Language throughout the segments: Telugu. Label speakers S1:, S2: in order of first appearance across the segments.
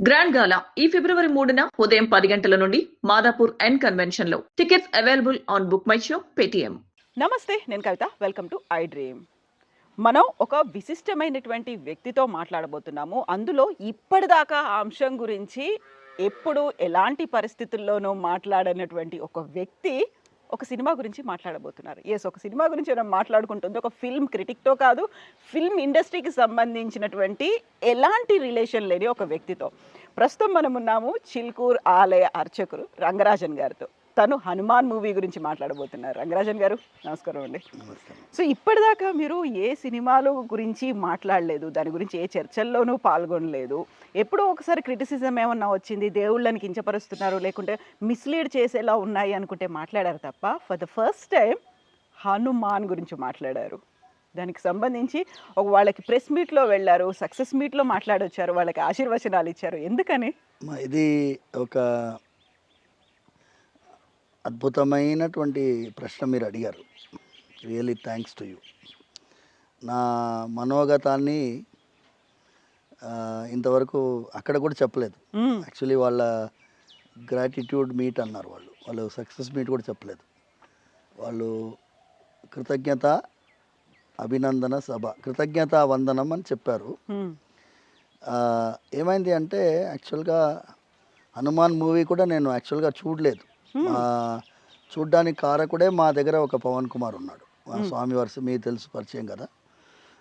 S1: గ్రాండ్ గాలా ఈ ఫిబ్రవరి 3న ఉదయం 10 గంటల నుండి మాదాపూర్ అండ్ కన్వెన్షన్ లో. Tickets available on BookMyShow Paytm.
S2: నమస్తే, నేను Kavitha. Welcome to iDream. మనం ఒక విశిష్టమైనటువంటి వ్యక్తితో మాట్లాడబోతున్నాము. అందులో ఇప్పటిదాకా ఆ అంశం గురించి ఎప్పుడు ఎలాంటి పరిస్థితుల్లోనూ మాట్లాడనటువంటి ఒక వ్యక్తి ఒక సినిమా గురించి మాట్లాడబోతున్నారు. ఒక సినిమా గురించి మనం మాట్లాడుకుంటుంది ఒక ఫిల్మ్ క్రిటిక్తో కాదు, ఫిల్మ్ ఇండస్ట్రీకి సంబంధించినటువంటి ఎలాంటి రిలేషన్ లేని ఒక వ్యక్తితో. ప్రస్తుతం మనం ఉన్నాము చిల్కూర్ ఆలయ అర్చకులు రంగరాజన్ గారితో. తను హనుమాన్ మూవీ గురించి మాట్లాడబోతున్నారు. రంగరాజన్ గారు, నమస్కారం అండి. సో ఇప్పటిదాకా మీరు ఏ సినిమాల గురించి మాట్లాడలేదు, దాని గురించి ఏ చర్చల్లోనూ పాల్గొనలేదు. ఎప్పుడో ఒకసారి క్రిటిసిజం ఏమన్నా వచ్చింది, దేవుళ్ళని కించపరుస్తున్నారు, లేకుంటే మిస్లీడ్ చేసేలా ఉన్నాయి అనుకుంటే మాట్లాడారు తప్ప, for the first time Hanuman గురించి మాట్లాడారు. దానికి సంబంధించి వాళ్ళకి ప్రెస్ మీట్లో వెళ్ళారు, సక్సెస్ మీట్లో మాట్లాడొచ్చారు, వాళ్ళకి ఆశీర్వచనాలు ఇచ్చారు. ఎందుకని?
S3: ఇది ఒక అద్భుతమైనటువంటి ప్రశ్న మీరు అడిగారు. Really thanks to you. నా మనోగతాన్ని ఇంతవరకు అక్కడ కూడా చెప్పలేదు. యాక్చువల్లీ వాళ్ళ గ్రాటిట్యూడ్ మీట్ అన్నారు, వాళ్ళు సక్సెస్ మీట్ కూడా చెప్పలేదు. వాళ్ళు కృతజ్ఞత అభినందన సభ, కృతజ్ఞత వందనం అని చెప్పారు. ఏమైంది అంటే యాక్చువల్గా హనుమాన్ మూవీ కూడా నేను యాక్చువల్గా చూడలేదు. చూడ్డానికి కారకుడే మా దగ్గర ఒక పవన్ కుమార్ ఉన్నాడు, మా స్వామి వరుస మీకు తెలుసు, పరిచయం కదా.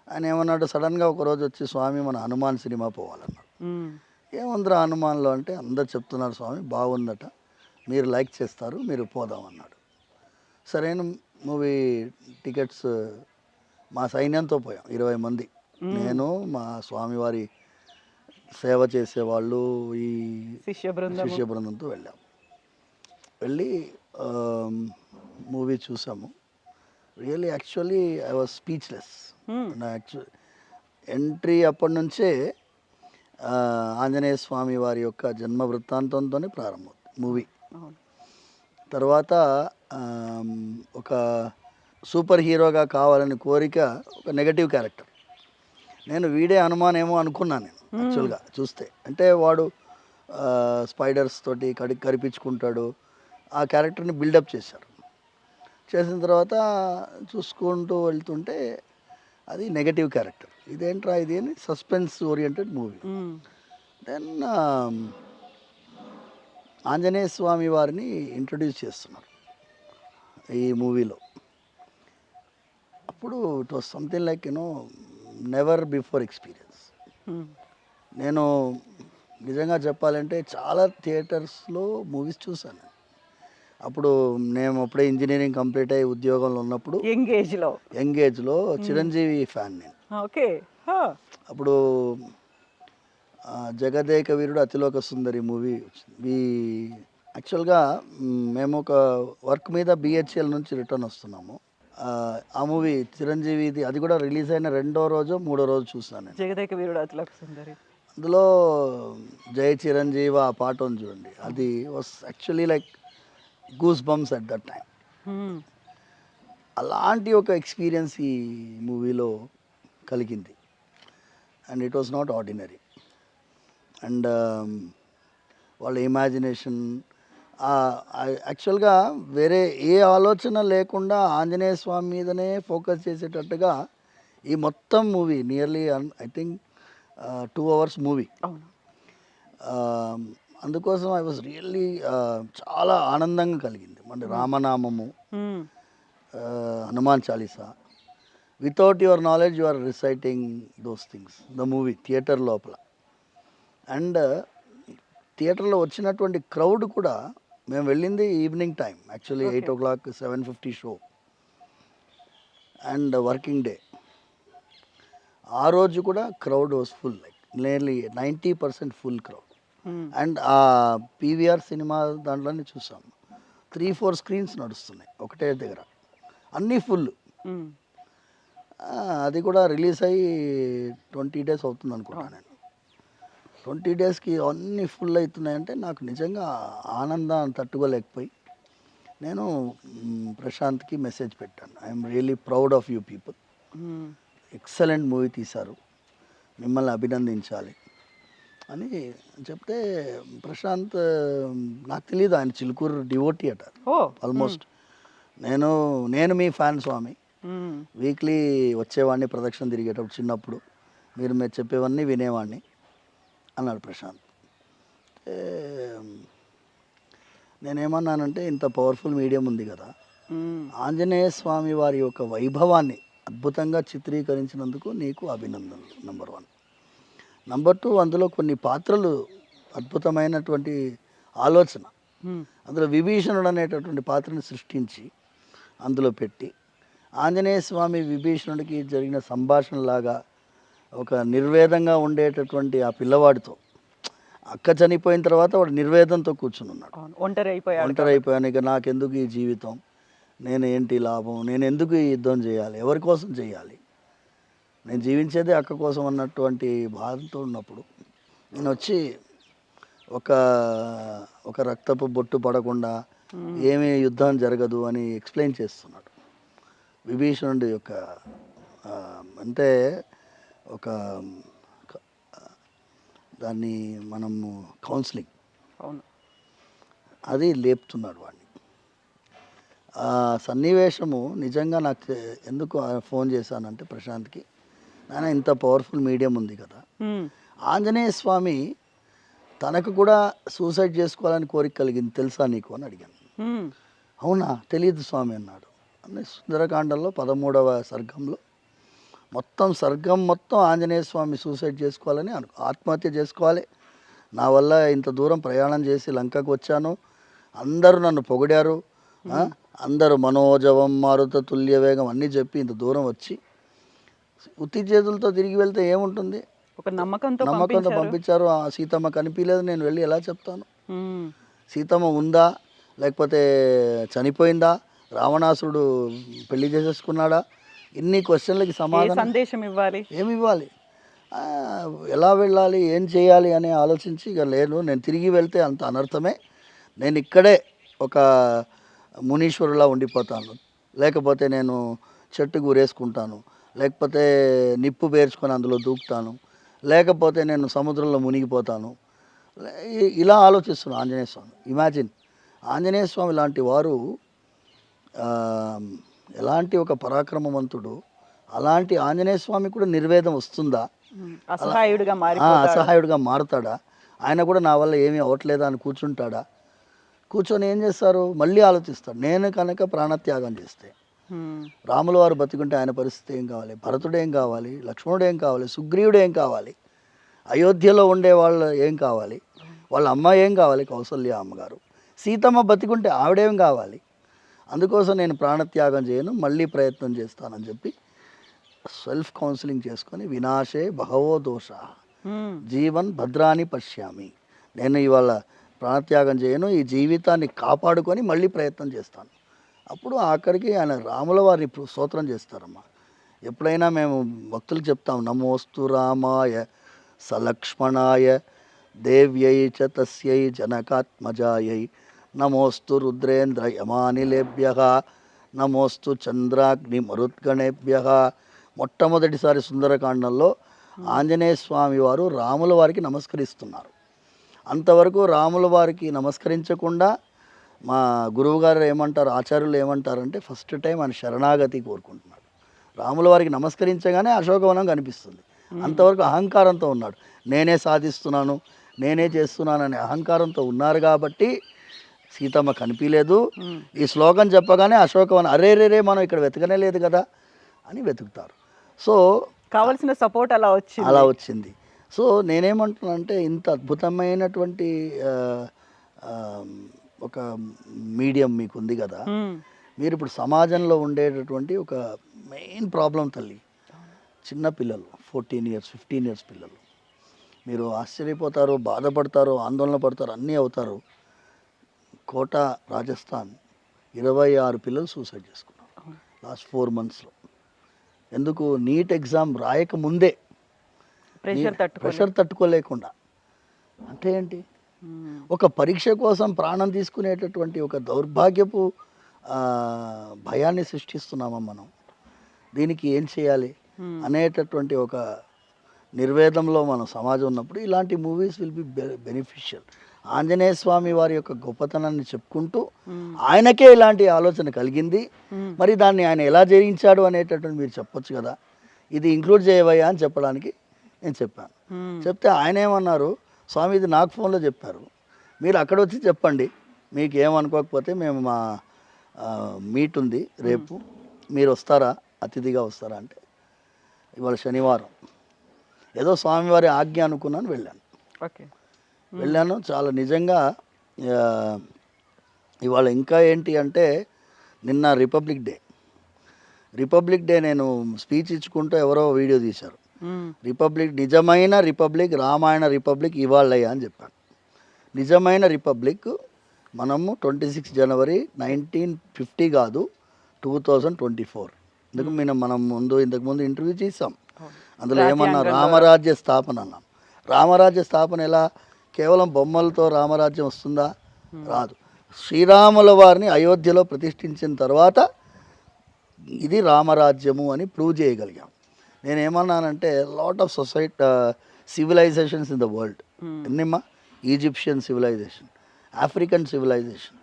S3: ఆయన ఏమన్నాడు, సడన్గా ఒకరోజు వచ్చి, స్వామి మన హనుమాన్ సినిమా పోవాలన్నాడు. ఏముందిరా హనుమాన్లో అంటే, అందరు చెప్తున్నారు స్వామి బాగుందట, మీరు లైక్ చేస్తారు, మీరు పోదామన్నాడు. సరైన మూవీ టికెట్స్ మా సైన్యంతో పోయాం, 20 మంది. నేను, మా స్వామివారి సేవ చేసేవాళ్ళు, ఈ శిష్య బృందంతో వెళ్ళి మూవీ చూసాము. Really actually I was speechless. నా ఎంట్రీ అప్పటి నుంచే ఆంజనేయ స్వామి వారి యొక్క జన్మ వృత్తాంతంతోనే ప్రారంభం మూవీ. తర్వాత ఒక సూపర్ హీరోగా కావాలని కోరిక, ఒక నెగటివ్ క్యారెక్టర్. నేను వీడే హనుమాన్ ఏమో అనుకున్నాను నేను యాక్చువల్గా చూస్తే. అంటే వాడు స్పైడర్స్ తోటి కరిపించుకుంటాడు, ఆ క్యారెక్టర్ని బిల్డప్ చేశారు. చేసిన తర్వాత చూసుకుంటూ వెళ్తుంటే అది నెగటివ్ క్యారెక్టర్, ఇదేంట్రా ఇది అని suspense oriented movie. Then Anjaneya Swamy వారిని ఇంట్రడ్యూస్ చేస్తున్నారు ఈ మూవీలో. అప్పుడు it was something like never before experience. నేను నిజంగా చెప్పాలంటే చాలా థియేటర్స్లో మూవీస్ చూశాను. అప్పుడు నేను అప్పుడే ఇంజనీరింగ్ కంప్లీట్ అయ్యి ఉద్యోగంలో ఉన్నప్పుడు, యంగేజ్లో చిరంజీవి ఫ్యాన్ నేను.
S2: ఓకే.
S3: అప్పుడు జగదేక వీరుడు అతిలోక సుందరి మూవీ వచ్చింది. యాక్చువల్గా మేము ఒక వర్క్ మీద బిహెచ్ఎల్ నుంచి రిటర్న్ వస్తున్నాము. ఆ మూవీ చిరంజీవిది, అది కూడా రిలీజ్ అయిన 2వ రోజు 3వ రోజు చూసాను నేను,
S2: జగదేక వీరుడు అతిలోక సుందరి.
S3: అందులో జై చిరంజీవి ఆ పాట ఉంది చూడండి, అది was actually like goose bumps at that time. అలాంటి ఒక ఎక్స్పీరియన్స్ ఈ మూవీలో కలిగింది. And it was not ordinary. And వాళ్ళ ఇమాజినేషన్, యాక్చువల్గా వేరే ఏ ఆలోచన లేకుండా ఆంజనేయ స్వామి మీదనే ఫోకస్ చేసేటట్టుగా ఈ మొత్తం movie, nearly I think 2 hours movie. అందుకోసం ఐ వాజ్ రియల్లీ చాలా ఆనందంగా కలిగింది. మన రామనామము, Hanuman Chalisa, without your knowledge you are reciting those things the movie theatre లోపల. అండ్ థియేటర్లో వచ్చినటువంటి క్రౌడ్ కూడా, మేము వెళ్ళింది evening time, actually 8 o'clock 7:50 show and working day. ఆ రోజు కూడా crowd was full, like nearly 90% full crowd. And ఆ పీవీఆర్ సినిమా దాంట్లోనే చూసాం, 3-4 స్క్రీన్స్ నడుస్తున్నాయి ఒకటే దగ్గర, అన్నీ ఫుల్. అది కూడా రిలీజ్ అయ్యి 20 days అవుతుంది అనుకుంటాను నేను. 20 daysకి అన్నీ ఫుల్ అవుతున్నాయంటే నాకు నిజంగా ఆనందం తట్టుకోలేకపోయి నేను ప్రశాంత్కి మెసేజ్ పెట్టాను, I'm really proud of you people, excellent movie తీశారు, మిమ్మల్ని అభినందించాలి. అని చెప్తే ప్రశాంత్ నాకు తెలియదు ఆయన చిలుకూరు డివోటీ అట
S2: ఓ
S3: ఆల్మోస్ట్. నేను మీ ఫ్యాన్ స్వామి, వీక్లీ వచ్చేవాడిని ప్రదక్షిణ తిరిగేటప్పుడు చిన్నప్పుడు, మీరు చెప్పేవన్నీ వినేవాడిని అన్నాడు ప్రశాంత్. ఏ, నేనేమన్నానంటే ఇంత పవర్ఫుల్ మీడియం ఉంది కదా, ఆంజనేయ స్వామి వారి యొక్క వైభవాన్ని అద్భుతంగా చిత్రీకరించినందుకు నీకు అభినందనలు నంబర్ 1. నంబర్ 2, అందులో కొన్ని పాత్రలు అద్భుతమైనటువంటి ఆలోచన, అందులో విభీషణుడు అనేటటువంటి పాత్రను సృష్టించి అందులో పెట్టి ఆంజనేయ స్వామి విభీషణుడికి జరిగిన సంభాషణలాగా ఒక నిర్వేదంగా ఉండేటటువంటి ఆ పిల్లవాడితో, అక్క చనిపోయిన తర్వాత వాడు నిర్వేదంతో కూర్చుని ఉన్నాడు, ఒంటరి అయిపోయాను, ఇక నాకెందుకు ఈ జీవితం, నేను ఏంటి లాభం, నేను ఎందుకు ఈ యుద్ధం చేయాలి, ఎవరి కోసం చేయాలి, నేను జీవించేదే అక్క కోసం అన్నటువంటి బాధతో ఉన్నప్పుడు నేను వచ్చి ఒక రక్తపు బొట్టు పడకుండా ఏమీ యుద్ధం జరగదు అని ఎక్స్ప్లెయిన్ చేస్తున్నాడు. విభీషణుడి యొక్క అంటే ఒక దాన్ని మనము కౌన్సిలింగ్ అది లేపుతున్నాడు వాడిని. ఆ సన్నివేశము నిజంగా నాకు ఎందుకు ఫోన్ చేశానంటే ప్రశాంత్కి, నాయన ఇంత పవర్ఫుల్ మీడియం ఉంది కదా, ఆంజనేయ స్వామి తనకు కూడా సూసైడ్ చేసుకోవాలని కోరిక కలిగింది తెలుసా నీకు అని అడిగాను. అవునా, తెలియదు స్వామి అన్నాడు. అంటే సుందరకాండంలో 13వ సర్గంలో సర్గం మొత్తం ఆంజనేయ స్వామి సూసైడ్ చేసుకోవాలని ఆత్మహత్య చేసుకోవాలి, నా వల్ల ఇంత దూరం ప్రయాణం చేసి లంకకు వచ్చాను, అందరూ నన్ను పొగిడారు, అందరూ మనోజవం మారుత తుల్య వేగం అన్నీ చెప్పి ఇంత దూరం వచ్చి ఉత్తి చేతులతో తిరిగి వెళ్తే ఏముంటుంది,
S2: ఒక నమ్మకంతో
S3: పంపించారు. ఆ సీతమ్మ కనిపించలేదు, నేను వెళ్ళి ఎలా చెప్తాను, సీతమ్మ ఉందా లేకపోతే చనిపోయిందా, రావణాసురుడు పెళ్లి చేసేసుకున్నాడా, ఇన్ని క్వశ్చన్లకి
S2: సందేశం ఇవ్వాలి,
S3: ఏమి ఇవ్వాలి, ఎలా వెళ్ళాలి, ఏం చేయాలి అని ఆలోచించి ఇక నేను తిరిగి వెళ్తే అంత అనర్థమే, నేను ఇక్కడే ఒక మునీశ్వరులా ఉండిపోతాను, లేకపోతే నేను చెట్టుకు ఊరేసుకుంటాను, లేకపోతే నిప్పు పేర్చుకొని అందులో దూకుతాను, లేకపోతే నేను సముద్రంలో మునిగిపోతాను, ఇలా ఆలోచిస్తున్నాను ఆంజనేయ స్వామి. ఇమాజిన్, ఆంజనేయ స్వామి లాంటి వారు ఎలాంటి ఒక పరాక్రమవంతుడు, అలాంటి ఆంజనేయ స్వామి కూడా నిర్వేదం వస్తుందా, అసహాయుడిగా మారుతాడా, ఆయన కూడా నా వల్ల ఏమీ అవ్వట్లేదా అని కూర్చుంటాడా, కూర్చొని ఏం చేస్తారు, మళ్ళీ ఆలోచిస్తాడు. నేను కనుక ప్రాణత్యాగం చేస్తే రాముల వారు బతికుంటే ఆయన పరిస్థితి ఏం కావాలి, భరతుడు ఏం కావాలి, లక్ష్మణుడు ఏం కావాలి, సుగ్రీవుడు ఏం కావాలి, అయోధ్యలో ఉండే వాళ్ళు ఏం కావాలి, వాళ్ళ అమ్మ ఏం కావాలి, కౌసల్య అమ్మగారు, సీతమ్మ బతికుంటే ఆవిడేం కావాలి, అందుకోసం నేను ప్రాణత్యాగం చేయను, మళ్ళీ ప్రయత్నం చేస్తానని చెప్పి సెల్ఫ్ కౌన్సిలింగ్ చేసుకొని వినాశే బహవో దోష జీవన్ భద్రాని పశ్యామి, నేను ఇవాళ ప్రాణత్యాగం చేయను, ఈ జీవితాన్ని కాపాడుకొని మళ్ళీ ప్రయత్నం చేస్తాను. అప్పుడు ఆఖరికి ఆయన రాముల వారిని స్తోత్రం చేస్తారమ్మా. ఎప్పుడైనా మేము భక్తులకు చెప్తాం, నమోస్తు రామాయ సలక్ష్మణాయ దేవ్యై చ తస్యై జనకాత్మజాయై నమోస్తు రుద్రేంద్ర యమానిలేభ్యః నమోస్తు చంద్రాగ్ని మరుద్గణేభ్యః. మొట్టమొదటిసారి సుందరకాండంలో ఆంజనేయ స్వామి వారు రాముల వారికి నమస్కరిస్తున్నారు. అంతవరకు రాముల వారికి నమస్కరించకుండా మా గురువుగారు ఏమంటారు, ఆచార్యులు ఏమంటారంటే ఫస్ట్ టైం ఆయన శరణాగతి కోరుకుంటున్నాడు. రాముల వారికి నమస్కరించగానే అశోకవనం కనిపిస్తుంది. అంతవరకు అహంకారంతో ఉన్నాడు, నేనే సాధిస్తున్నాను, నేనే చేస్తున్నాననే అహంకారంతో ఉన్నారు కాబట్టి సీతమ్మ కనిపించలేదు. ఈ శ్లోకం చెప్పగానే అశోకవనం అరేరేరే మనం ఇక్కడ వెతకనే లేదు కదా అని వెతుకుతారు. సో
S2: కావాల్సిన సపోర్ట్ అలా
S3: వచ్చింది. సో నేనేమంటున్నానంటే ఇంత అద్భుతమైనటువంటి ఒక మీడియం మీకు ఉంది కదా, మీరు ఇప్పుడు సమాజంలో ఉండేటటువంటి ఒక మెయిన్ ప్రాబ్లం తల్లి, చిన్న పిల్లలు 14 years 15 years పిల్లలు, మీరు ఆశ్చర్యపోతారు, బాధపడతారు, ఆందోళన పడతారు, అన్నీ అవుతారు. కోటా రాజస్థాన్ 26 పిల్లలు సూసైడ్ చేసుకున్నారు లాస్ట్ 4 monthsలో. ఎందుకు, నీట్ ఎగ్జామ్ రాయక ముందే ప్రెషర్ తట్టుకోలేకుండా. అంటే ఏంటి, ఒక పరీక్ష కోసం ప్రాణం తీసుకునేటటువంటి ఒక దౌర్భాగ్యపు భయాన్ని సృష్టిస్తున్నామా మనం, దీనికి ఏం చేయాలి అనేటటువంటి ఒక నిర్వేదంలో మన సమాజం ఉన్నప్పుడు ఇలాంటి movies will be beneficial. Anjaneya Swamy వారి యొక్క గొప్పతనాన్ని చెప్పుకుంటూ ఆయనకే ఇలాంటి ఆలోచన కలిగింది, మరి దాన్ని ఆయన ఎలా జయించాడు అనేటటువంటి మీరు చెప్పొచ్చు కదా, ఇది ఇంక్లూడ్ చేయవయ్యా అని చెప్పడానికి నేను చెప్పాను. చెప్తే ఆయన ఏమన్నారు, స్వామి ఇది నాకు ఫోన్లో చెప్పారు, మీరు అక్కడ వచ్చి చెప్పండి, మీకు ఏమనుకోకపోతే మేము మా మీట్ ఉంది రేపు, మీరు వస్తారా, అతిథిగా వస్తారా అంటే ఇవాళ శనివారం ఏదో స్వామివారి ఆజ్ఞ అనుకున్నాను, వెళ్ళాను.
S2: ఓకే,
S3: వెళ్ళాను. చాలా నిజంగా ఇవాళ ఇంకా ఏంటి అంటే నిన్న రిపబ్లిక్ డే నేను స్పీచ్ ఇచ్చుకుంటూ ఎవరో వీడియో తీశారు, నిజమైన రిపబ్లిక్ రామాయణ రిపబ్లిక్ ఇవాళయ్యా అని చెప్పాను. నిజమైన రిపబ్లిక్ మనము 26 జనవరి 1950 కాదు 2024. మనం ఇంతకుముందు ఇంటర్వ్యూ చేసాం, అందులో ఏమన్నా రామరాజ్య స్థాపన అన్నాం. రామరాజ్య స్థాపన ఎలా, కేవలం బొమ్మలతో రామరాజ్యం వస్తుందా, రాదు. శ్రీరాముల వారిని అయోధ్యలో ప్రతిష్ఠించిన తర్వాత ఇది రామరాజ్యము అని ప్రూవ్ చేయగలిగాం. నేనేమన్నానంటే lot of civilizations in the world, ఎన్నమ్మా, Egyptian civilization, African civilization,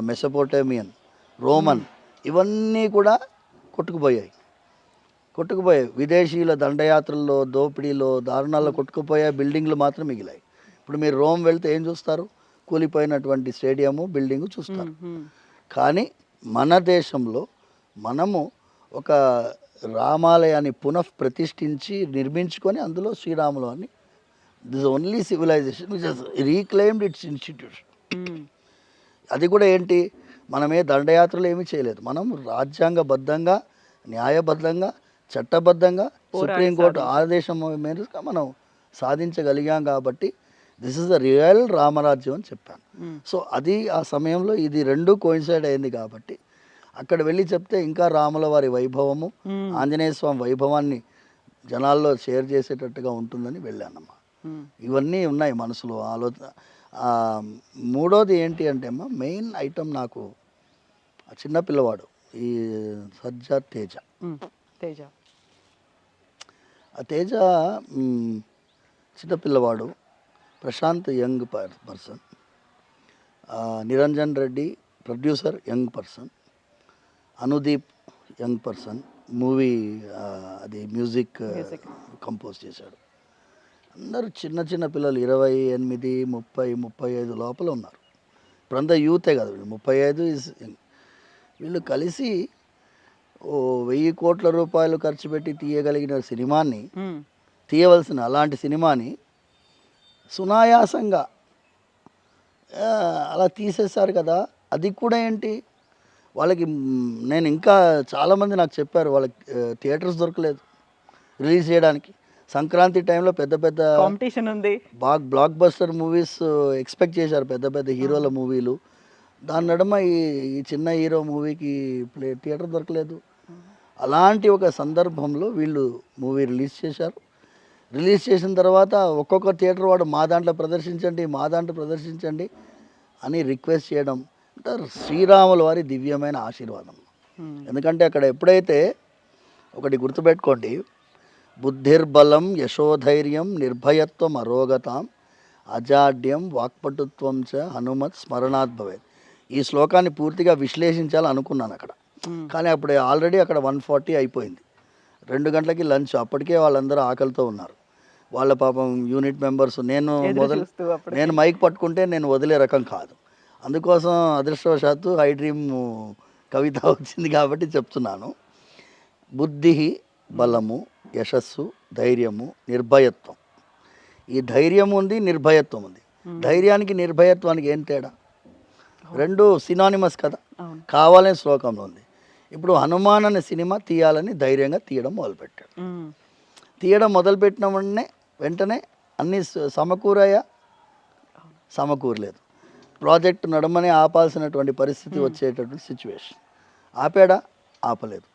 S3: Mesopotamian, Roman, ఇవన్నీ కూడా కొట్టుకుపోయాయి. విదేశీయుల దండయాత్రల్లో, దోపిడీలో, దారుణాల్లో కొట్టుకుపోయాయి, బిల్డింగ్లు మాత్రం మిగిలాయి. ఇప్పుడు మీరు రోమ్ వెళ్తే ఏం చూస్తారు, కూలిపోయినటువంటి స్టేడియము, బిల్డింగు చూస్తారు. కానీ మన దేశంలో మనము ఒక రామాలయాన్ని పునఃప్రతిష్ఠించి నిర్మించుకొని అందులో శ్రీరాములు అని, this only civilization which has reclaimed its institution. అది కూడా ఏంటి, మనమే దండయాత్రలు ఏమీ చేయలేదు, మనం రాజ్యాంగబద్ధంగా, న్యాయబద్ధంగా, చట్టబద్ధంగా, సుప్రీంకోర్టు ఆదేశం మేరకు మనం సాధించగలిగాం. కాబట్టి దిస్ ఇస్ ద రియల్ రామరాజ్యం అని చెప్పాను. సో అది ఆ సమయంలో ఇది రెండు కోయిన్సైడ్ అయింది కాబట్టి అక్కడ వెళ్ళి చెప్తే ఇంకా రాముల వారి వైభవము, ఆంజనేయ స్వామి వైభవాన్ని జనాల్లో షేర్ చేసేటట్టుగా ఉంటుందని వెళ్ళానమ్మా. ఇవన్నీ ఉన్నాయి మనసులో ఆలోచన. మూడోది ఏంటి అంటే అమ్మా, మెయిన్ ఐటమ్ నాకు చిన్న పిల్లవాడు ఈ సజ్జా తేజ. ఆ తేజ చిన్న పిల్లవాడు, Prashanth young person, Niranjan Reddy producer young person, Anudeep young person, movie అది మ్యూజిక్ కంపోజ్ చేశాడు. అందరూ చిన్న చిన్న పిల్లలు 28, 30, 35 లోపల ఉన్నారు. ఇప్పుడంతా యూతే కదా, 35 ఇస్. వీళ్ళు కలిసి 1000 కోట్ల రూపాయలు ఖర్చు పెట్టి తీయగలిగిన సినిమాని, తీయవలసిన అలాంటి సినిమాని సునాయాసంగా అలా తీసేశారు కదా. అది కూడా ఏంటి, వాళ్ళకి నేను ఇంకా చాలామంది నాకు చెప్పారు, వాళ్ళకి థియేటర్స్ దొరకలేదు రిలీజ్ చేయడానికి. సంక్రాంతి టైంలో పెద్ద పెద్ద
S2: కాంపిటీషన్ ఉంది,
S3: బ్లాక్ బస్టర్ మూవీస్ ఎక్స్పెక్ట్ చేశారు, పెద్ద పెద్ద హీరోల మూవీలు. దాని నడుమ ఈ చిన్న హీరో మూవీకి థియేటర్ దొరకలేదు. అలాంటి ఒక సందర్భంలో వీళ్ళు మూవీ రిలీజ్ చేశారు. రిలీజ్ చేసిన తర్వాత ఒక్కొక్క థియేటర్ వాడు మా దాంట్లో ప్రదర్శించండి అని రిక్వెస్ట్ చేయడం అంటే శ్రీరాముల వారి దివ్యమైన ఆశీర్వాదం. ఎందుకంటే అక్కడ ఎప్పుడైతే ఒకటి గుర్తుపెట్టుకోండి, బుద్ధిర్బలం యశోధైర్యం నిర్భయత్వం అరోగతాం అజాడ్యం వాక్పటుత్వం చ హనుమత్ స్మరణాత్ భవేత్. ఈ శ్లోకాన్ని పూర్తిగా విశ్లేషించాలని అనుకున్నాను అక్కడ, కానీ అప్పుడు ఆల్రెడీ అక్కడ 140 అయిపోయింది. 2 గంటలకి లంచ్, అప్పటికే వాళ్ళందరూ ఆకలితో ఉన్నారు. వాళ్ళ పాపం యూనిట్ మెంబర్స్, నేను మైక్ పట్టుకుంటే నేను వదిలే రకం కాదు. అందుకోసం అదృష్టవశాత్తు ఐ డ్రీమ్ కవిత వచ్చింది కాబట్టి చెప్తున్నాను. బుద్ధి, బలము, యశస్సు, ధైర్యము, నిర్భయత్వం. ఈ ధైర్యం ఉంది, నిర్భయత్వం ఉంది. ధైర్యానికి నిర్భయత్వానికి ఏం తేడా? రెండు సినానిమస్ కదా, కావాలని శ్లోకంలో ఉంది. ఇప్పుడు హనుమాన్ అనే సినిమా తీయాలని ధైర్యంగా తీయడం మొదలుపెట్టిన వెంటనే అన్నీ సమకూరలేదు. ప్రాజెక్ట్ నడమని ఆపాల్సినటువంటి పరిస్థితి వచ్చేటటువంటి సిచ్యువేషన్. ఆపలేదు,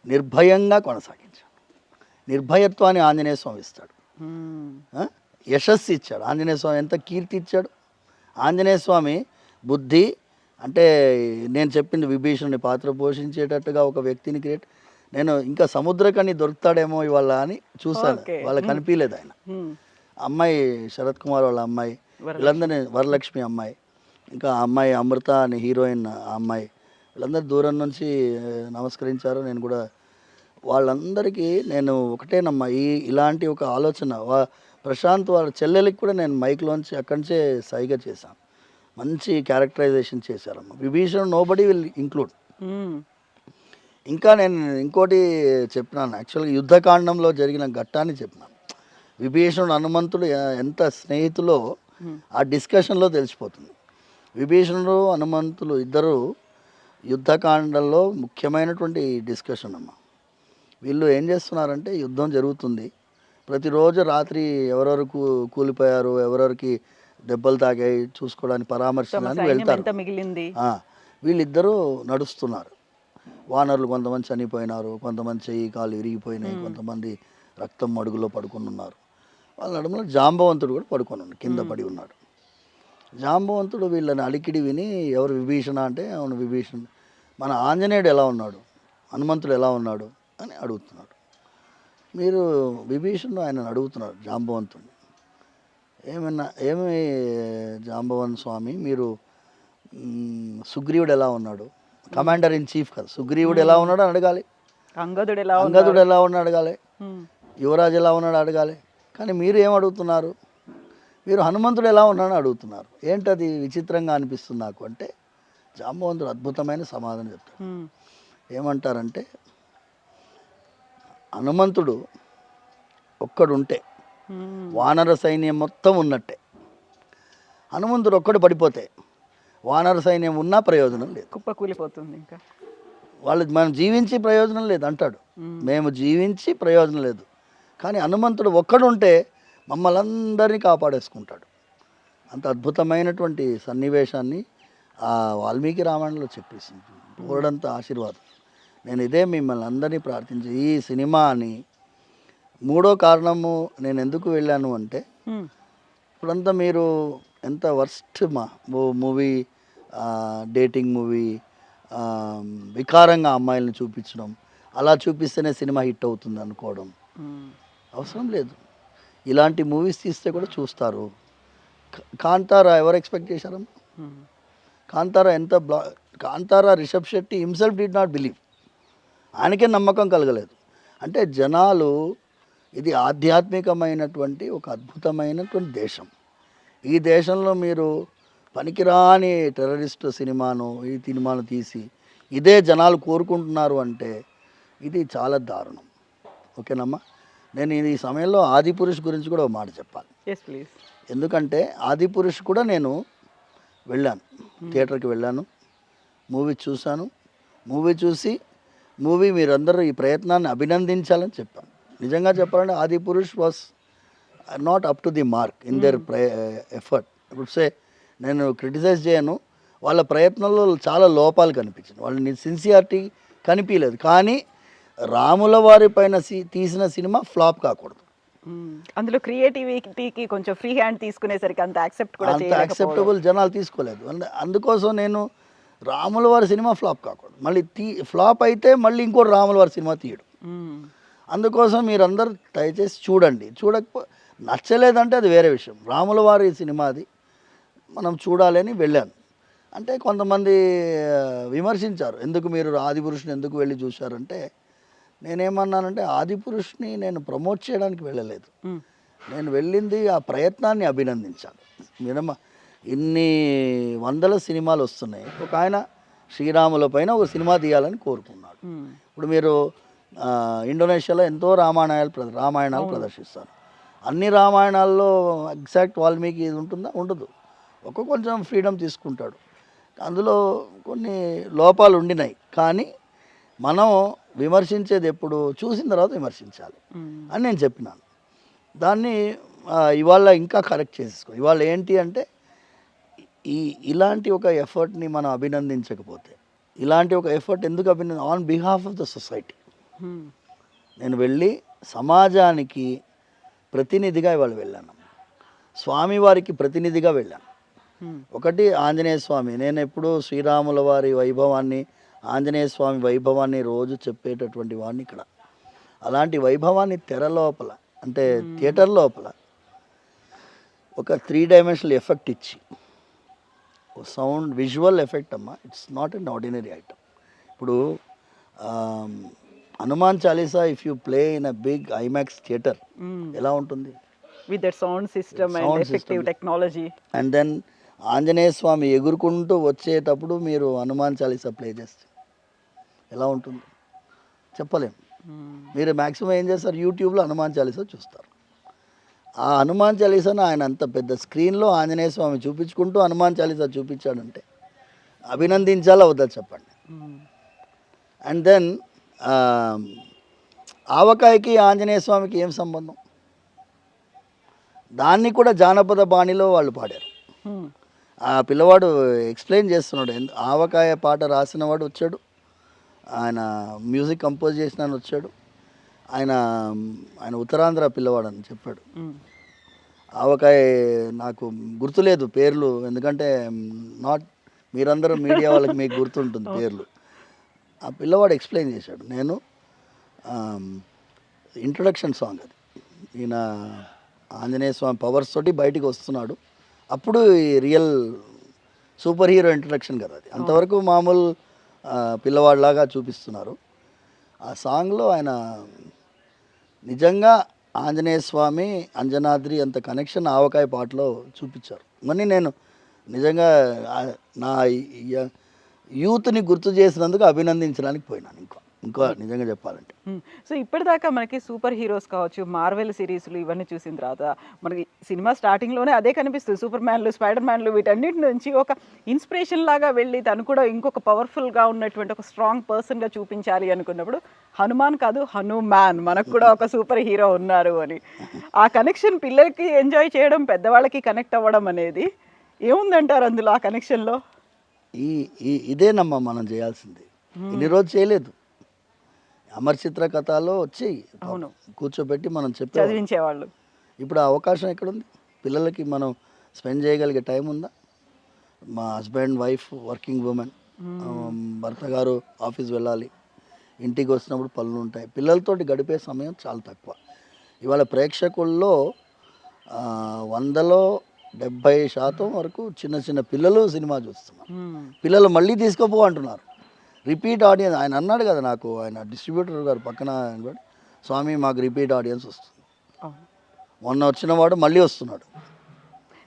S3: నిర్భయంగా కొనసాగించాడు. నిర్భయత్వాన్ని ఆంజనేయ స్వామి ఇస్తాడు, యశస్సు ఇచ్చాడు. ఆంజనేయ స్వామి ఎంత కీర్తి ఇచ్చాడు. ఆంజనేయ స్వామి బుద్ధి అంటే నేను చెప్పింది, విభీషణుని పాత్ర పోషించేటట్టుగా ఒక వ్యక్తిని క్రియేట్, నేను ఇంకా సముద్రకని దొరుకుతాడేమో ఇవాళ అని చూశాను.
S2: ఓకే.
S3: వాళ్ళకి కనిపించలేదు ఆయన. అమ్మాయి శరత్ కుమార్ వాళ్ళ అమ్మాయి, వీళ్ళందరినీ వరలక్ష్మి అమ్మాయి, ఇంకా ఆ అమ్మాయి అమృత అనే హీరోయిన్ ఆ అమ్మాయి, వీళ్ళందరూ దూరం నుంచి నమస్కరించారు. నేను కూడా వాళ్ళందరికీ నేను ఒకటేనమ్మా, ఇలాంటి ఒక ఆలోచన ప్రశాంత్ వాళ్ళ చెల్లెలకి కూడా నేను మైక్లోంచి అక్కడి నుంచే సైగ చేశాను. మంచి క్యారెక్టరైజేషన్ చేశారమ్మా. Vibhishan nobody will include. ఇంకా నేను ఇంకోటి చెప్పినాను, యాక్చువల్గా యుద్ధకాండంలో జరిగిన ఘట్టాన్ని చెప్పినాను. విభీషణుడు హనుమంతుడు ఎంత స్నేహితులో ఆ డిస్కషన్లో తెలిసిపోతుంది. విభీషణుడు హనుమంతులు ఇద్దరు యుద్ధకాండంలో ముఖ్యమైనటువంటి డిస్కషన్ అమ్మ. వీళ్ళు ఏం చేస్తున్నారంటే యుద్ధం జరుగుతుంది, ప్రతిరోజు రాత్రి ఎవరెవరు కూలిపోయారు, ఎవరెవరికి దెబ్బలు తాగాయి చూసుకోవడానికి పరామర్శించడానికి వెళ్తారు. వీళ్ళిద్దరూ నడుస్తున్నారు. వానరులు కొంతమంది చనిపోయినారు, కొంతమంది చెయ్యి కాలు విరిగిపోయినాయి, కొంతమంది రక్తం మడుగులో పడుకొని ఉన్నారు. వాళ్ళ నడుములో జాంబవంతుడు కూడా పడుకొని ఉన్నాడు, కింద పడి ఉన్నాడు. జాంబవంతుడు వీళ్ళని అలికిడి విని ఎవరు విభీషణ అంటే అవును విభీషణుడు, మన ఆంజనేయుడు ఎలా ఉన్నాడు, హనుమంతుడు ఎలా ఉన్నాడు అని అడుగుతున్నాడు. మీరు విభీషణుడు ఆయనను అడుగుతున్నారు జాంబవంతుడిని, ఏమి జాంబవన్ స్వామి మీరు సుగ్రీవుడు ఎలా ఉన్నాడు, కమాండర్ ఇన్ చీఫ్ కదా, సుగ్రీవుడు ఎలా ఉన్నాడు అని అడగాలి, అంగదుడు ఎలా ఉన్నాడు అడగాలి, యువరాజు ఎలా ఉన్నాడు అడగాలి. కానీ మీరు ఏం అడుగుతున్నారు, మీరు హనుమంతుడు ఎలా ఉన్నాడని అడుగుతున్నారు. ఏంటది విచిత్రంగా అనిపిస్తుంది నాకు అంటే జాంబవంతుడు అద్భుతమైన సమాధానం చెప్తాడు. ఏమంటారంటే హనుమంతుడు ఒక్కడుంటే వానర సైన్యం మొత్తం ఉన్నట్టే, హనుమంతుడు ఒక్కడు పడిపోతే వానర సైన్యం ఉన్నా ప్రయోజనం లేదు,
S2: కుప్పకూలిపోతుంది. ఇంకా
S3: వాళ్ళు మనం జీవించి ప్రయోజనం లేదు అంటాడు, మేము జీవించి ప్రయోజనం లేదు. కానీ హనుమంతుడు ఒక్కడుంటే మమ్మల్ని అందరినీ కాపాడేసుకుంటాడు. అంత అద్భుతమైనటువంటి సన్నివేశాన్ని ఆ వాల్మీకి రామాయణంలో చెప్పేసింది. ఓడంత ఆశీర్వాదం. నేను ఇదే మిమ్మల్ని అందరినీ ప్రార్థించి ఈ సినిమాని మూడో కారణము నేను ఎందుకు వెళ్ళాను అంటే ఇప్పుడంతా మీరు ఎంత వర్స్ట్ మూవీ, డేటింగ్ మూవీ, వికారంగా అమ్మాయిలను చూపించడం, అలా చూపిస్తేనే సినిమా హిట్ అవుతుంది అనుకోవడం అవసరం లేదు. ఇలాంటి మూవీస్ తీస్తే కూడా చూస్తారు. కాంతారా ఎవరు ఎక్స్పెక్ట్ చేశారమ్మా? Kantara Kantara Rishab Shetty himself did not believe, ఆయనకే నమ్మకం కలగలేదు. అంటే జనాలు ఇది ఆధ్యాత్మికమైనటువంటి ఒక అద్భుతమైనటువంటి దేశం. ఈ దేశంలో మీరు పనికిరాని టెర్రరిస్ట్ సినిమాను ఈ సినిమాను తీసి ఇదే జనాలు కోరుకుంటున్నారు అంటే ఇది చాలా దారుణం. ఓకేనమ్మా, నేను ఈ సమయంలో ఆదిపురుష్ గురించి కూడా ఒక మాట చెప్పాలి. ఎందుకంటే ఆదిపురుష్ కూడా నేను వెళ్ళాను, థియేటర్కి వెళ్ళాను, మూవీ చూశాను. మూవీ చూసి మీరందరూ ఈ ప్రయత్నాన్ని అభినందించాలని చెప్పాను. నిజంగా చెప్పాలంటే Adipurush was not up to the mark in there effort. ఇప్పుడు నేను క్రిటిసైజ్ చేయను, వాళ్ళ ప్రయత్నంలో చాలా లోపాలు కనిపించింది, వాళ్ళని సిన్సియారిటీ కనిపించలేదు. కానీ రాముల వారి పైన తీసిన సినిమా ఫ్లాప్ కాకూడదు.
S2: అందులో క్రియేటివిటీకి కొంచెం ఫ్రీ హ్యాండ్ తీసుకునేసరికి అంత
S3: యాక్సెప్టబుల్ జనాలు తీసుకోలేదు. అందుకోసం నేను రాముల వారి సినిమా ఫ్లాప్ కాకూడదు, మళ్ళీ ఫ్లాప్ అయితే మళ్ళీ ఇంకోటి రాముల వారి సినిమా తీయడం. అందుకోసం మీరందరూ దయచేసి చూడండి. నచ్చలేదంటే అది వేరే విషయం. రాముల వారి సినిమా అది మనం చూడాలి అని వెళ్ళాను. అంటే కొంతమంది విమర్శించారు, ఎందుకు మీరు ఆదిపురుషుని ఎందుకు వెళ్ళి చూశారంటే నేనేమన్నానంటే ఆదిపురుషుని నేను ప్రమోట్ చేయడానికి వెళ్ళలేదు, నేను వెళ్ళింది ఆ ప్రయత్నాన్ని అభినందించాను. ఇన్ని వందల సినిమాలు వస్తున్నాయి, ఒక ఆయన శ్రీరాముల పైన ఒక సినిమా తీయాలని కోరుకున్నాడు. ఇప్పుడు మీరు ఇండోనేషియాలో ఎంతో రామాయణాలు ప్రదర్శిస్తారు. అన్ని రామాయణాల్లో ఎగ్జాక్ట్ వాల్మీకి ఇది ఉంటుందా? ఉండదు. కొంచెం ఫ్రీడమ్ తీసుకుంటాడు, అందులో కొన్ని లోపాలు ఉండినాయి. కానీ మనం విమర్శించేది ఎప్పుడు చూసిన తర్వాత విమర్శించాలి అని నేను చెప్పినాను. దాన్ని ఇవాళ ఇంకా కరెక్ట్ చేసేసుకో. ఇవాళ ఏంటి అంటే ఇలాంటి ఒక ఎఫర్ట్ని మనం అభినందించకపోతే, ఇలాంటి ఒక ఎఫర్ట్ ఎందుకు on behalf of the society నేను వెళ్ళి సమాజానికి ప్రతినిధిగా ఇవాళ వెళ్ళాను, స్వామివారికి ప్రతినిధిగా వెళ్ళాను. ఒకటి ఆంజనేయ స్వామి, నేను ఎప్పుడూ శ్రీరాముల వారి వైభవాన్ని ఆంజనేయ స్వామి వైభవాన్ని రోజు చెప్పేటటువంటి వాడిని ఇక్కడ. అలాంటి వైభవాన్ని తెర లోపల అంటే థియేటర్ లోపల ఒక 3 డైమెన్షనల్ ఎఫెక్ట్ ఇచ్చి సౌండ్ విజువల్ ఎఫెక్ట్ అమ్మా, it's not an ordinary item. ఇప్పుడు Hanuman Chalisa if you play in a big IMAX theatre ఎలా ఉంటుంది
S2: with that sound system and effective technology.
S3: And then Anjaneya Swami ఎగురుకుంటూ వచ్చేటప్పుడు మీరు హనుమాన్ చాలీసా ప్లే చేస్తే ఎలా ఉంటుంది చెప్పలేం. మీరు మ్యాక్సిమం ఏం చేస్తారు, యూట్యూబ్లో హనుమాన్ చాలీసా చూస్తారు. ఆ హనుమాన్ చాలీసాను ఆయన అంత పెద్ద స్క్రీన్లో ఆంజనేయ స్వామి చూపించుకుంటూ హనుమాన్ చాలీసా చూపించాడంటే అభినందించాలా వద్దా చెప్పండి. అండ్ దెన్ ఆవకాయకి ఆంజనేయ స్వామికి ఏం సంబంధం, దాన్ని కూడా జానపద బాణిలో వాళ్ళు పాడారు. ఆ పిల్లవాడు ఎక్స్ప్లెయిన్ చేస్తున్నాడు, ఆవకాయ పాట రాసిన వాడు వచ్చాడు, ఆయన మ్యూజిక్ కంపోజ్ చేసిన వచ్చాడు, ఆయన ఉత్తరాంధ్ర పిల్లవాడు అని చెప్పాడు. ఆవకాయ నాకు గుర్తులేదు పేర్లు, ఎందుకంటే నాట్ మీరందరూ మీడియా వాళ్ళకి మీకు గుర్తుంటుంది పేర్లు. ఆ పిల్లవాడు ఎక్స్ప్లెయిన్ చేశాడు. నేను ఇంట్రొడక్షన్ సాంగ్ అది, ఈయన ఆంజనేయ స్వామి పవర్స్ తోటి బయటికి వస్తున్నాడు, అప్పుడు ఈ రియల్ సూపర్ హీరో ఇంట్రడక్షన్ కదా అది. అంతవరకు మామూలు పిల్లవాడిలాగా చూపిస్తున్నారు. ఆ సాంగ్లో ఆయన నిజంగా ఆంజనేయ స్వామి అంజనాద్రి అంత కనెక్షన్ ఆవకాయ పాటలో చూపించారు. మరి నేను నిజంగా నా యూత్ని గుర్తు చేసినందుకు అభినందించడానికి పోయినాను. ఇంకా నిజంగా చెప్పాలంటే.
S2: సో ఇప్పటిదాకా మనకి సూపర్ హీరోస్ కావచ్చు, మార్వెల్ సిరీస్లు ఇవన్నీ చూసిన తర్వాత మనకి సినిమా స్టార్టింగ్లోనే అదే కనిపిస్తుంది, సూపర్ మ్యాన్లు, స్పైడర్ మ్యాన్లు, వీటన్నిటి నుంచి ఒక ఇన్స్పిరేషన్ లాగా వెళ్ళి తను కూడా ఇంకొక పవర్ఫుల్గా ఉన్నటువంటి ఒక స్ట్రాంగ్ పర్సన్గా చూపించాలి అనుకున్నప్పుడు హనుమాన్ కాదు హనుమాన్, మనకు కూడా ఒక సూపర్ హీరో ఉన్నారు అని. ఆ కనెక్షన్ పిల్లలకి ఎంజాయ్ చేయడం, పెద్దవాళ్ళకి కనెక్ట్ అవ్వడం అనేది ఏముందంటారు అందులో ఆ కనెక్షన్లో?
S3: ఇదేనమ్మా మనం చేయాల్సింది. ఇన్ని రోజు చేయలేదు. అమర్ చిత్ర కథలో వచ్చి కూర్చోబెట్టి మనం
S2: చదివించేవాళ్ళు.
S3: ఇప్పుడు ఆ అవకాశం ఎక్కడుంది పిల్లలకి? మనం స్పెండ్ చేయగలిగే టైం ఉందా? మా హస్బెండ్ వైఫ్ వర్కింగ్ ఉమెన్, భర్త గారు ఆఫీస్ వెళ్ళాలి, ఇంటికి వచ్చినప్పుడు పనులు ఉంటాయి, పిల్లలతోటి గడిపే సమయం చాలా తక్కువ. ఇవాళ ప్రేక్షకుల్లో 100లో 70% వరకు చిన్న చిన్న పిల్లలు సినిమా చూస్తున్నారు. పిల్లలు మళ్ళీ తీసుకోపో అంటున్నారు, రిపీట్ ఆడియన్స్. ఆయన అన్నాడు కదా నాకు, ఆయన డిస్ట్రిబ్యూటర్ గారు పక్కన స్వామి మాకు రిపీట్ ఆడియన్స్ వస్తుంది. మొన్న వచ్చిన వాడు మళ్ళీ వస్తున్నాడు.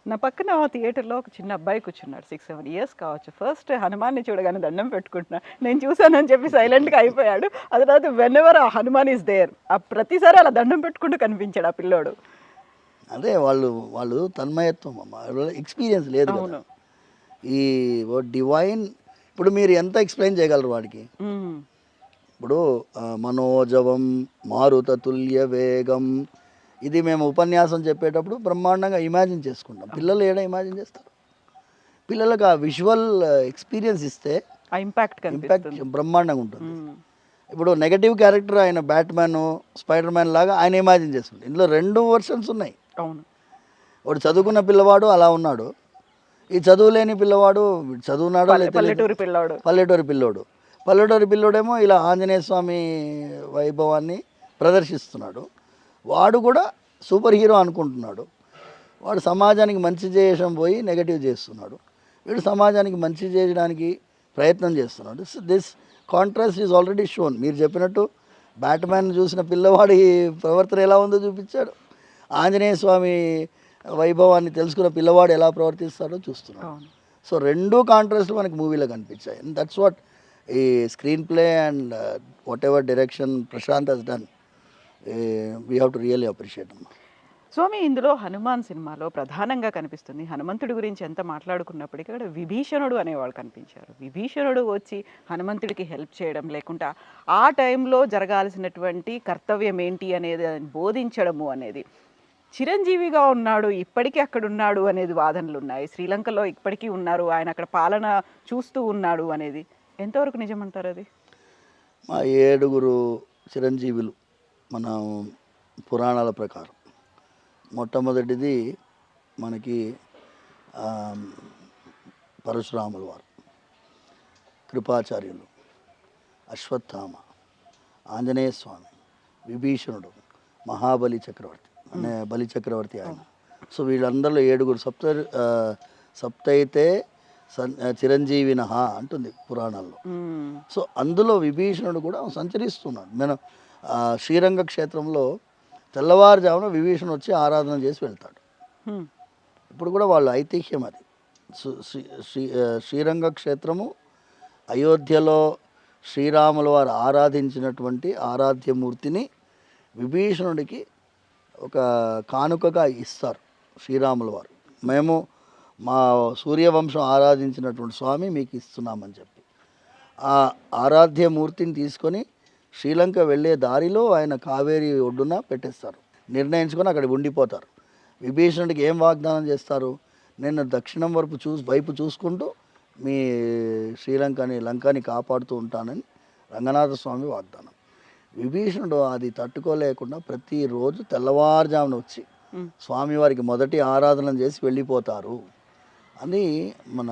S2: నా పక్కన థియేటర్లో ఒక చిన్న అబ్బాయి కూర్చున్నాడు, 6-7 ఇయర్స్ కావచ్చు. ఫస్ట్ హనుమాన్ని చూడగానే దండం పెట్టుకుంటున్నా, నేను చూశానని చెప్పి సైలెంట్గా అయిపోయాడు. అది తర్వాత వెన్ ఎవర్ ఆ హనుమాన్ ఈస్ దేర్, ఆ ప్రతిసారి అలా దండం పెట్టుకుంటూ కనిపించాడు ఆ పిల్లోడు.
S3: అదే వాళ్ళు తన్మయత్వం అమ్మ, ఎక్స్పీరియన్స్ లేదు కదా. ఈ డివైన్ ఇప్పుడు మీరు ఎంత ఎక్స్ప్లెయిన్ చేయగలరు వాడికి? ఇప్పుడు మనోజవం మారుత తుల్య వేగం, ఇది మేము ఉపన్యాసం చెప్పేటప్పుడు బ్రహ్మాండంగా ఇమాజిన్ చేసుకుంటాం. పిల్లలు ఏడా ఇమాజిన్ చేస్తారు? పిల్లలకు ఆ విజువల్ ఎక్స్పీరియన్స్ ఇస్తే ఇంపాక్ట్ బ్రహ్మాండంగా ఉంటుంది. ఇప్పుడు నెగటివ్ క్యారెక్టర్ ఆయన బ్యాట్మ్యాన్, స్పైడర్ మ్యాన్ లాగా ఆయన ఇమాజిన్ చేసుకుంటాం. ఇందులో 2 వర్షన్స్ ఉన్నాయి.
S2: అవును,
S3: వాడు చదువుకున్న పిల్లవాడు అలా ఉన్నాడు, ఈ చదువు లేని పిల్లవాడు చదువున్నాడో లేదా పల్లెటూరి పిల్లోడేమో ఇలా ఆంజనేయ స్వామి వైభవాన్ని ప్రదర్శిస్తున్నాడు. వాడు కూడా సూపర్ హీరో అనుకుంటున్నాడు. వాడు సమాజానికి మంచి చేయడం పోయి నెగటివ్ చేస్తున్నాడు, వీడు సమాజానికి మంచి చేయడానికి ప్రయత్నం చేస్తున్నాడు. This contrast is already shown. మీరు చెప్పినట్టు బ్యాట్మ్యాన్ చూసిన పిల్లవాడి ప్రవర్తన ఎలా ఉందో చూపించాడు, ఆంజనేయ స్వామి వైభవాన్ని తెలుసుకున్న పిల్లవాడు ఎలా ప్రవర్తిస్తాడో చూస్తున్నాడు. సో 2 కాంట్రాస్ట్లు మనకి మూవీలో కనిపించాయి. అండ్ దట్స్ వాట్ ఈ screenplay and whatever direction Prashanth has done, we have to really appreciate.
S2: Swami, ఇందులో హనుమాన్ సినిమాలో ప్రధానంగా కనిపిస్తుంది, హనుమంతుడి గురించి ఎంత మాట్లాడుకున్నప్పటికీ అక్కడ విభీషణుడు అనేవాళ్ళు కనిపించారు. విభీషణుడు వచ్చి హనుమంతుడికి హెల్ప్ చేయడం, లేకుండా ఆ టైంలో జరగాల్సినటువంటి కర్తవ్యం ఏంటి అనేది బోధించడము అనేది, చిరంజీవిగా ఉన్నాడు ఇప్పటికీ అక్కడ ఉన్నాడు అనేది వాదనలు ఉన్నాయి. శ్రీలంకలో ఇప్పటికీ ఉన్నారు, ఆయన అక్కడ పాలన చూస్తూ ఉన్నాడు అనేది ఎంతవరకు నిజమంటారు? అది
S3: మా 7 చిరంజీవులు మన పురాణాల ప్రకారం మొట్టమొదటిది మనకి పరశురాముల వారు, కృపాచార్యులు, అశ్వత్థామ, ఆంజనేయ స్వామి, విభీషణుడు, మహాబలి చక్రవర్తి అనే బలి చక్రవర్తి ఆయన. సో వీళ్ళందరిలో 7 సప్తైతే చిరంజీవిన అంటుంది పురాణాల్లో. సో అందులో విభీషణుడు కూడా సంచరిస్తున్నాడు. మనం శ్రీరంగ క్షేత్రంలో తెల్లవారుజామున విభీషణుడు వచ్చి ఆరాధన చేసి వెళ్తాడు. ఇప్పుడు కూడా వాళ్ళు ఐతిహ్యం అది. శ్రీరంగ క్షేత్రము అయోధ్యలో శ్రీరాముల వారు ఆరాధించినటువంటి ఆరాధ్యమూర్తిని విభీషణుడికి ఒక కానుకగా ఇస్తారు శ్రీరాముల వారు. మేము మా సూర్యవంశం ఆరాధించినటువంటి స్వామి మీకు ఇస్తున్నామని చెప్పి ఆ ఆరాధ్యమూర్తిని తీసుకొని శ్రీలంక వెళ్ళే దారిలో ఆయన కావేరి ఒడ్డున పెట్టేస్తారు. నిర్ణయించుకొని అక్కడ ఉండిపోతారు. విభీషణుడికి ఏం వాగ్దానం చేస్తారు? నేను దక్షిణం వైపు చూసుకుంటూ మీ లంకని కాపాడుతూ ఉంటానని రంగనాథ స్వామి వాగ్దానం. విభీషణుడు అది తట్టుకోలేకుండా ప్రతిరోజు తెల్లవారుజామున వచ్చి స్వామివారికి మొదటి ఆరాధన చేసి వెళ్ళిపోతారు అని మన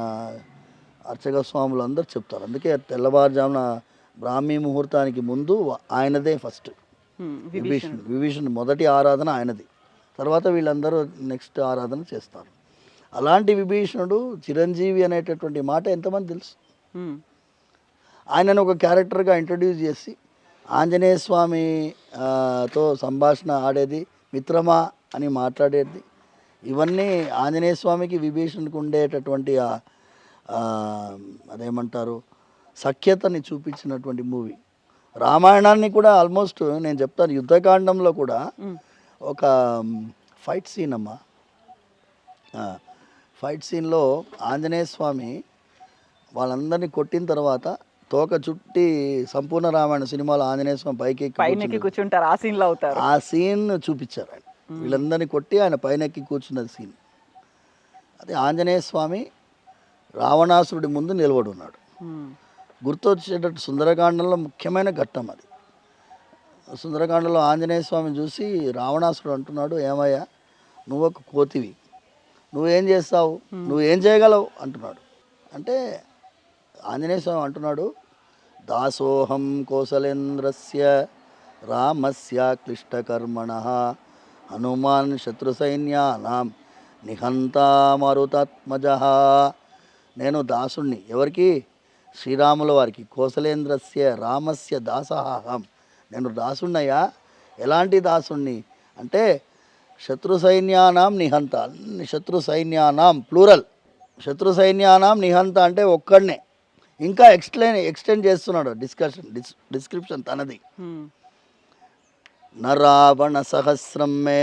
S3: అర్చక స్వాములు అందరూ చెప్తారు. అందుకే తెల్లవారుజామున బ్రాహ్మీ ముహూర్తానికి ముందు ఆయనదే ఫస్ట్. విభీషణుడు మొదటి ఆరాధన ఆయనది. తర్వాత వీళ్ళందరూ నెక్స్ట్ ఆరాధన చేస్తారు. అలాంటి విభీషణుడు చిరంజీవి అనేటటువంటి మాట ఎంతమంది తెలుసు? ఆయనను ఒక క్యారెక్టర్గా ఇంట్రడ్యూస్ చేసి ఆంజనేయ స్వామితో సంభాషణ ఆడేది, మిత్రమా అని మాట్లాడేది, ఇవన్నీ ఆంజనేయ స్వామికి విభీషణుడికి ఉండేటటువంటి అదేమంటారు సఖ్యతని చూపించినటువంటి మూవీ. రామాయణాన్ని కూడా ఆల్మోస్ట్ నేను చెప్తాను, యుద్ధకాండంలో కూడా ఒక ఫైట్ సీన్ అమ్మా. ఫైట్ సీన్లో ఆంజనేయ స్వామి వాళ్ళందరినీ కొట్టిన తర్వాత తోక చుట్టి సంపూర్ణ రామాయణ సినిమాలో ఆంజనేయ స్వామి పైకి
S2: కూర్చుంటారు. ఆ సీన్లో అవుతారు.
S3: ఆ సీన్ చూపించారు ఆయన. వీళ్ళందరినీ కొట్టి ఆయన పైనెక్కి కూర్చున్న సీన్ అది. ఆంజనేయ స్వామి రావణాసురుడి ముందు నిలబడి ఉన్నాడు. గుర్తొచ్చేటట్టు సుందరకాండంలో ముఖ్యమైన ఘట్టం అది. సుందరకాండంలో ఆంజనేయ స్వామిని చూసి రావణాసురుడు అంటున్నాడు, ఏమయ్యా నువ్వు ఒక కోతివి, నువ్వేం చేస్తావు, నువ్వేం చేయగలవు అంటున్నాడు. అంటే ఆంజనేయ స్వామి అంటున్నాడు, దాసోహం కోసలేంద్రస్య రామస్య క్లిష్టకర్మణః హనుమాన్ శత్రుసైన్యానాం నిహంతా మరుతాత్మజః. నేను దాసుణ్ణి, ఎవరికి? శ్రీరాముల వారికి. కోసలేంద్రస్య రామస్య దాసహం, నేను దాసుణ్ణయ్యా. ఎలాంటి దాసుణ్ణి అంటే శత్రు సైన్యానాం నిహంత, శత్రు సైన్యానాం ప్లూరల్, శత్రు సైన్యానాం నిహంత అంటే ఒక్కడనే. ఇంకా ఎక్స్టెండ్ చేస్తున్నాడు డిస్క్రిప్షన్ తనది. న రావణ సహస్రం మే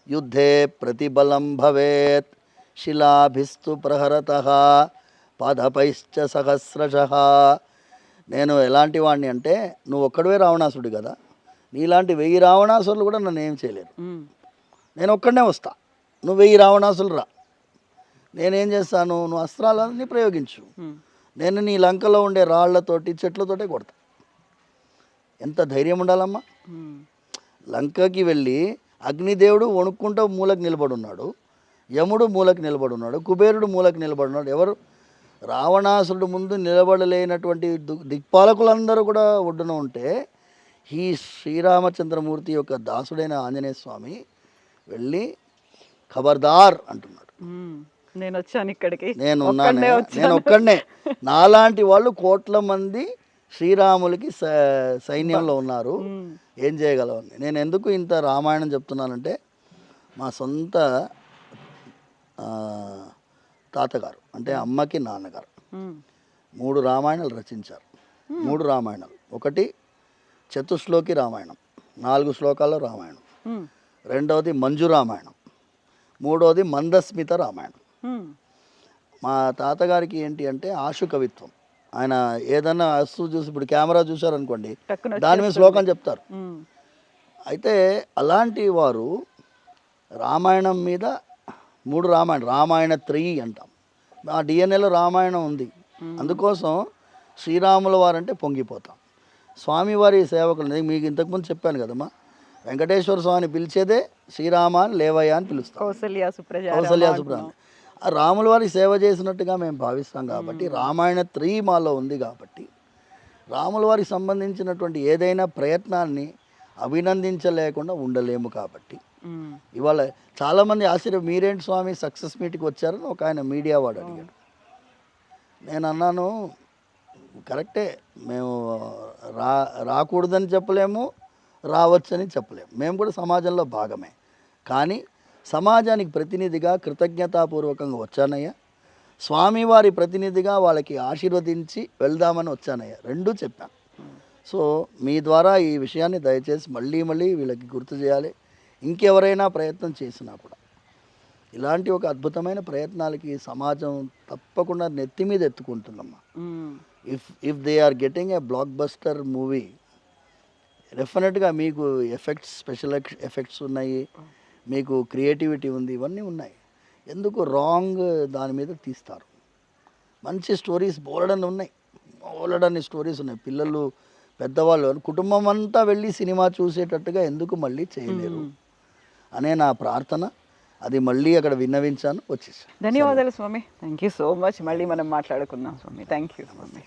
S3: యుద్ధే ప్రతిబలం భవేత్ శిలాభిస్తు ప్రహరతః పాదపైశ్చ సహస్రశః. నేను ఎలాంటి వాడిని అంటే, నువ్వు ఒక్కడవే రావణాసుడు కదా, నీలాంటి 1000 రావణాసురులు కూడా నన్ను ఏం చేయలేరు. నేను ఒక్కడనే వస్తా, నువ్వు 1000 రావణాసులు రా, నేనేం చేస్తాను, నువ్వు అస్త్రాలన్నీ ప్రయోగించు, నేను నీ లంకలో ఉండే రాళ్లతోటి చెట్లతోటే కొడతా. ఎంత ధైర్యం ఉండాలమ్మా. లంకకి వెళ్ళి అగ్నిదేవుడు వణుక్కుంటూ మూలకు నిలబడున్నాడు, యముడు మూలకు నిలబడున్నాడు, కుబేరుడు మూలకు నిలబడున్నాడు. ఎవరు? రావణాసురుడు ముందు నిలబడలేనటువంటి దిక్పాలకులందరూ కూడా ఒడ్డున ఉంటే ఈ శ్రీరామచంద్రమూర్తి యొక్క దాసుడైన ఆంజనేయ స్వామి వెళ్ళి ఖబర్దార్ అంటున్నాడు,
S2: నేను వచ్చాను ఇక్కడికి,
S3: నేను ఒక్కడనే, నాలాంటి వాళ్ళు కోట్ల మంది శ్రీరాములకి సైన్యంలో ఉన్నారు, ఏం చేయగలవని. నేను ఎందుకు ఇంత రామాయణం చెప్తున్నానంటే, మా సొంత తాతగారు అంటే అమ్మకి నాన్నగారు 3 రామాయణాలు రచించారు. 3 రామాయణాలు. ఒకటి చతుశ్లోకి రామాయణం, 4 శ్లోకాల్లో రామాయణం. రెండవది మంజు రామాయణం. మూడవది మందస్మిత రామాయణం. మా తాతగారికి ఏంటి అంటే ఆశు కవిత్వం. ఆయన ఏదన్నా వస్తువు చూసి, ఇప్పుడు కెమెరా చూశారనుకోండి, దాని మీద శ్లోకం చెప్తారు. అయితే అలాంటి వారు రామాయణం మీద 3 రామాయణ త్రయీ అంటాం. ఆ డిఎన్ఏలో రామాయణం ఉంది. అందుకోసం శ్రీరాముల వారంటే పొంగిపోతాం. స్వామివారి సేవకులు మీకు ఇంతకుముందు చెప్పాను కదమ్మా, వెంకటేశ్వర స్వామిని పిలిచేదే శ్రీరామ అని లేవయ్య అని పిలుస్తాం. కౌసల్యా సుప్రజ. ఆ రాముల వారి సేవ చేసినట్టుగా మేము భావిస్తాం కాబట్టి రామాయణ త్రయీ మాలో ఉంది కాబట్టి రాముల వారికి సంబంధించినటువంటి ఏదైనా ప్రయత్నాన్ని అభినందించలేకుండా ఉండలేము కాబట్టి ఇవాళ చాలామంది ఆశ్చర్యం, మీరేంటి స్వామి సక్సెస్ మీట్కి వచ్చారని ఒక ఆయన మీడియా వాడు అడిగాడు. నేను అన్నాను, కరెక్టే, మేము రాకూడదని చెప్పలేము, రావచ్చని చెప్పలేము, మేము కూడా సమాజంలో భాగమే. కానీ సమాజానికి ప్రతినిధిగా కృతజ్ఞతాపూర్వకంగా వచ్చానయ్యా, స్వామివారి ప్రతినిధిగా వాళ్ళకి ఆశీర్వదించి వెళ్దామని వచ్చానయ్యా, రెండూ చెప్పాను. సో మీ ద్వారా ఈ విషయాన్ని దయచేసి మళ్ళీ మళ్ళీ వీళ్ళకి గుర్తు చేయాలి. ఇంకెవరైనా ప్రయత్నం చేసినా కూడా ఇలాంటి ఒక అద్భుతమైన ప్రయత్నాలకి సమాజం తప్పకుండా నెత్తి మీద ఎత్తుకుంటుందమ్మా. If they are getting a blockbuster movie, డెఫినెట్గా మీకు ఎఫెక్ట్స్, స్పెషల్ ఎఫెక్ట్స్ ఉన్నాయి, మీకు క్రియేటివిటీ ఉంది, ఇవన్నీ ఉన్నాయి. ఎందుకు రాంగ్ దాని మీద తీస్తారు? మంచి స్టోరీస్ బోలెడన్ని ఉన్నాయి, బోలెడన్ని స్టోరీస్ ఉన్నాయి. పిల్లలు, పెద్దవాళ్ళు, కుటుంబం అంతా వెళ్ళి సినిమా చూసేటట్టుగా ఎందుకు మళ్ళీ చేయలేరు అనే నా ప్రార్థన. అది మళ్ళీ అక్కడ విన్నవించాను, వచ్చేసాను.
S2: ధన్యవాదాలు స్వామి, థ్యాంక్ యూ సో మచ్. మళ్ళీ మనం మాట్లాడుకుందాం స్వామి. Thank you Swamy.